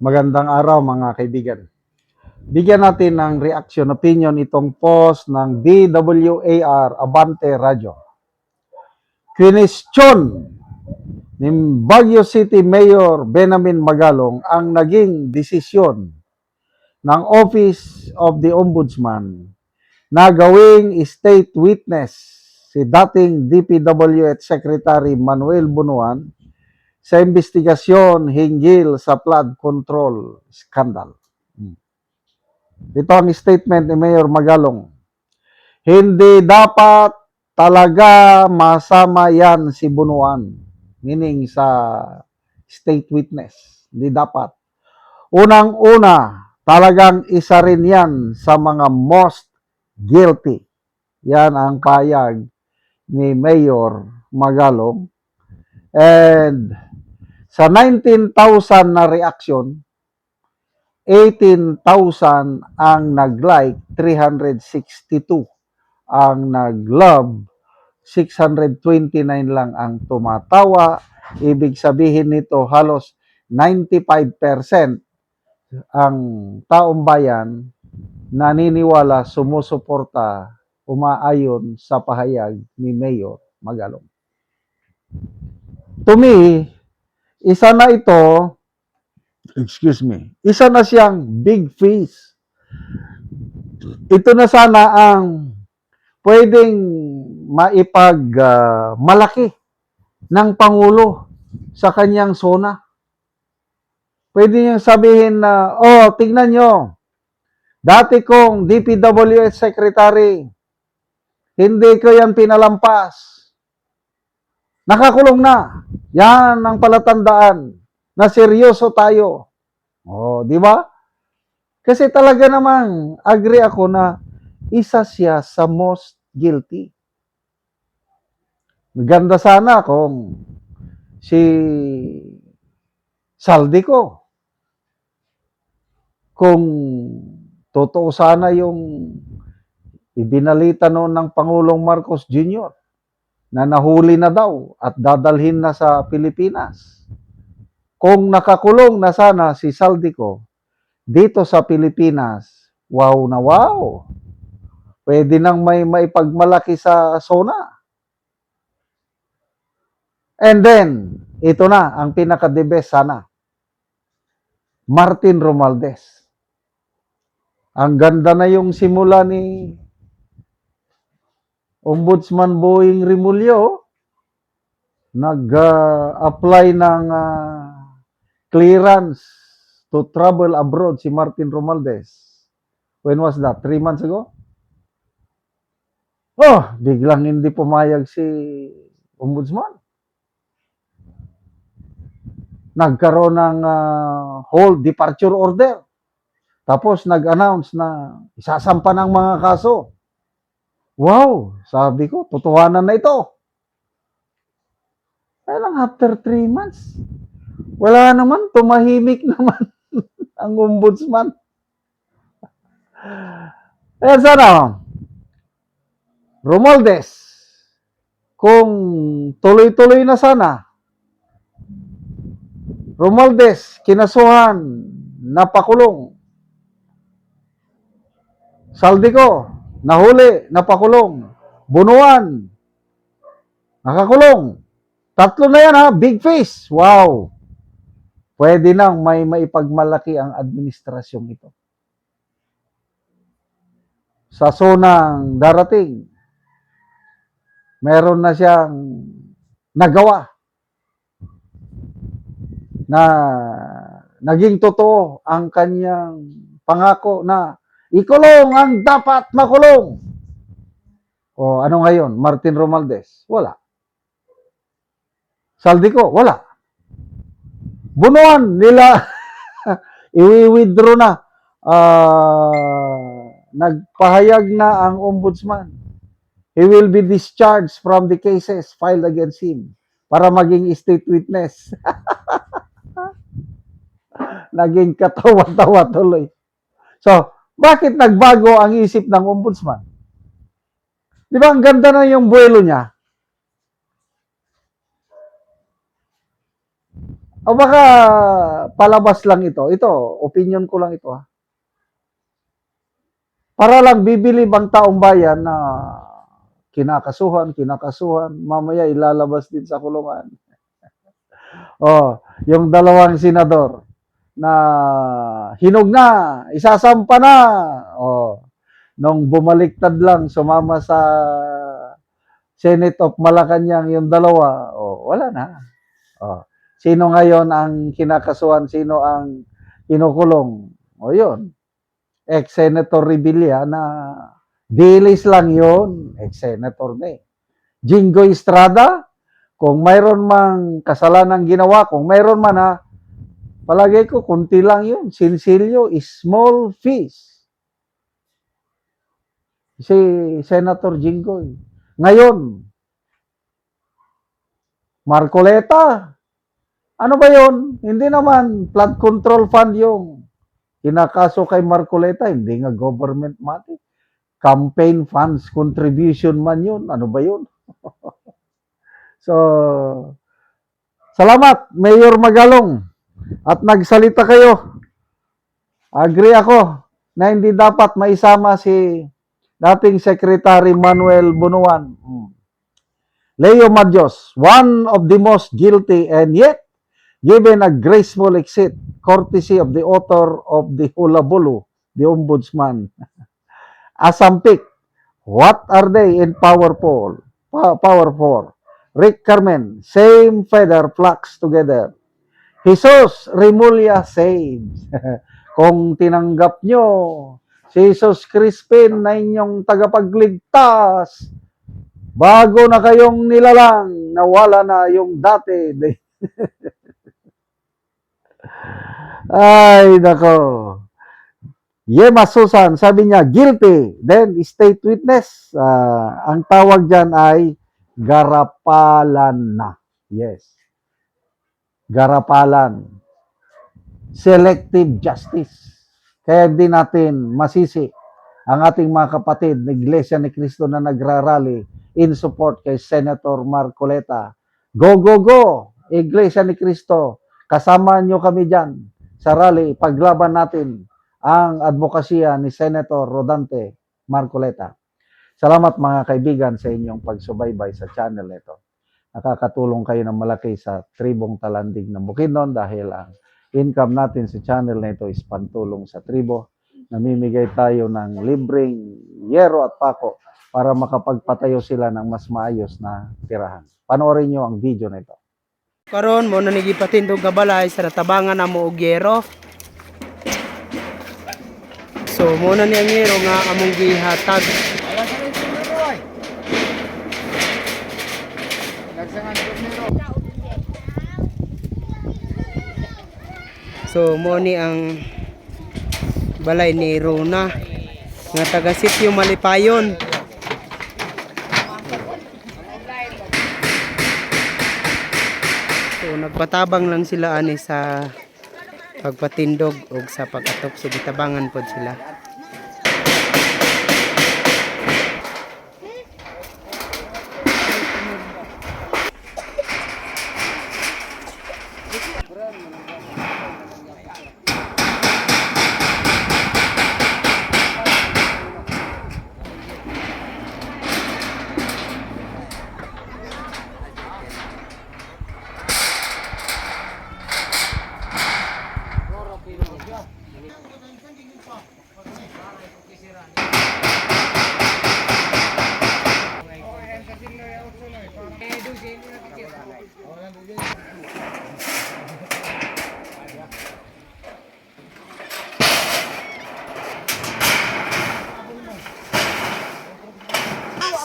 Magandang araw mga kaibigan. Bigyan natin ng reaction opinion itong post ng DWAR Abante Radio. Question ni Baguio City Mayor Benjamin Magalong ang naging desisyon ng Office of the Ombudsman na gawing state witness si dating DPWH Secretary Manuel Bunuan sa investigasyon hinggil sa flood control scandal. Ito ang statement ni Mayor Magalong. Hindi dapat talaga masama yan si Bunuan. Meaning sa state witness. Hindi dapat. Unang-una, talagang isa rin yan sa mga most guilty. Yan ang payag ni Mayor Magalong. And sa 19,000 na reaction, 18,000 ang nag-like, 362 ang nag-love, 629 lang ang tumatawa. Ibig sabihin nito halos 95% ang taong bayan naniniwala, sumusuporta, umaayon sa pahayag ni Mayor Magalong. To me, isa na ito, isa na siyang big fish. Ito na sana ang pwedeng malaki ng Pangulo sa kanyang zona. Pwede niyang sabihin na, tingnan nyo, dati kong DPWH Secretary, hindi ko yan pinalampas. Nakakulong na. Yan ang palatandaan na seryoso tayo. Di ba? Kasi talaga namang agree ako na isa siya sa most guilty. Maganda sana kung si Saldico, kung totoo sana yung ibinalita noon ng Pangulong Marcos Jr. na nahuli na daw at dadalhin na sa Pilipinas. Kung nakakulong na sana si Saldico dito sa Pilipinas, wow na wow. Pwede nang may maipagmalaki sa zona. And then, ito na, ang pinaka-the best sana. Martin Romualdez. Ang ganda na yung simula ni Ombudsman Boying Rimulyo. Nag-apply ng clearance to travel abroad si Martin Romualdez. When was that? 3 months ago? Biglang hindi pumayag si Ombudsman. Nagkaroon ng hold departure order. Tapos nag-announce na isasampa ng mga kaso. Wow, sabi ko, totohanan na ito. Kaya lang after 3 months, wala naman, tumahimik naman ang ombudsman. Kaya sana, Romualdez, kung tuloy-tuloy na sana, Romualdez, kinasuhan, napakulong. Saldico, nahuli, napakulong. Bunuan, nakakulong. 3 na yan ha, big face. Wow. Pwede nang may maipagmalaki ang administrasyong ito. Sa zonang darating, meron na siyang nagawa na naging totoo ang kanyang pangako na ikulong ang dapat makulong. Ano ngayon? Martin Romualdez? Wala. Saldico? Wala. Bunuan nila. I-withdraw na. Nagpahayag na ang ombudsman. He will be discharged from the cases filed against him para maging state witness. Naging katawa-tawa tuloy. So, bakit nagbago ang isip ng ombudsman? Di ba ang ganda na yung buwelo niya? O baka palabas lang ito. Ito, opinion ko lang ito ha. Para lang bibili bang taong bayan na kinakasuhan, mamaya ilalabas din sa kulungan. Oh, yung dalawang senador na hinog na, isasampa na. Oh, nung bumaliktad lang, sumama sa Senate of Malacanang yung dalawa, oh, wala na. Oh. Sino ngayon ang kinakasuhan? Sino ang kinukulong? O yun, ex-Senator Revilla na dilis lang yun, ex-Senator na eh. Jingo Estrada, kung mayroon mang kasalanan ginawa, kung mayroon man ha, palagay ko, kunti lang yun. Sinsilyo, small fish. Si Senator Jinggoy. Ngayon, Marcoleta, ano ba yun? Hindi naman flood control fund yung kinakaso kay Marcoleta, hindi nga government money. Campaign funds contribution man yun. Ano ba yun? So, salamat, Mayor Magalong. At nagsalita kayo. Agree ako na hindi dapat maisama si dating Secretary Manuel Bunuan. Leo Madios, one of the most guilty and yet given a graceful exit, courtesy of the author of the Hula Bulu, the Ombudsman. Asampik, what are they in powerful? Powerful. Rick Carmen, same feather flocks together. Jesus Remulla saves. Kung tinanggap nyo si Jesus Crispin na inyong tagapagligtas, bago na kayong nilalang, nawala na yung dati. Ay, nako. Yema Susan, sabi niya, guilty. Then, state witness. Ang tawag dyan ay garapalan na. Yes. Garapalan. Selective justice. Kaya hindi natin masisi ang ating mga kapatid na Iglesia ni Cristo na nagrarally in support kay Senator Marcoleta. Go, go, go! Iglesia ni Cristo, kasama nyo kami dyan sa rally. Paglaban natin ang advokasya ni Senator Rodante Marcoleta. Salamat mga kaibigan sa inyong pagsubaybay sa channel nito. Nakakatulong kayo ng malaki sa tribong Talandig ng Bukidnon dahil ang income natin sa channel na ito is pantulong sa tribo. Namimigay tayo ng libreng yero at pako para makapagpatayo sila ng mas maayos na tirahan. Panoorin nyo ang video na ito. Karon mo na nagipatindog nga balay sa natabangan na mo og yero. So mo na niyang yero nga among gihatag. So mo ni ang balay ni Rona nga taga Sitio Malipayon. So nagpatabang lang sila ani sa pagpatindog o sa pag-atop, so gitabangan pod sila.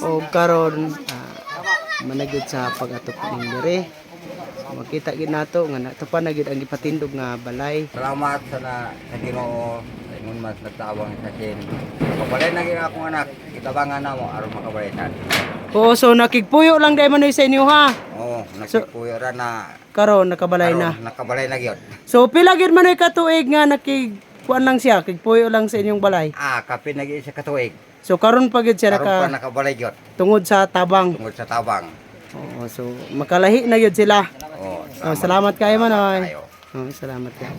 O karon managid sa pag-atop ning dire. Makita gid nato nga natupan na gid ang gipatindog nga balay. Salamat sa Ginoo ingon mas nagtawang sa akin. Kabalay na gyud akong anak, kitabangan na mo aron makabayasan. Oo, so nakigpuyo lang dai manoy sa inyo ha. Oo, nakipuyo ra na Karon nakabalay na. nakabalay na gyud. So pila gid manoy ka tuig nga nakigkuan lang siya, kigpuyo lang sa inyong balay. Kape na gyud sa katuig. So karon pa gid siya Karon pa naka nakabalay gyud tungod sa tabang. tungod sa tabang. Oo, so makalahi na gyud sila. Oh, Oh, salamat kayo Manoy. kayo. Oh, salamat kayo.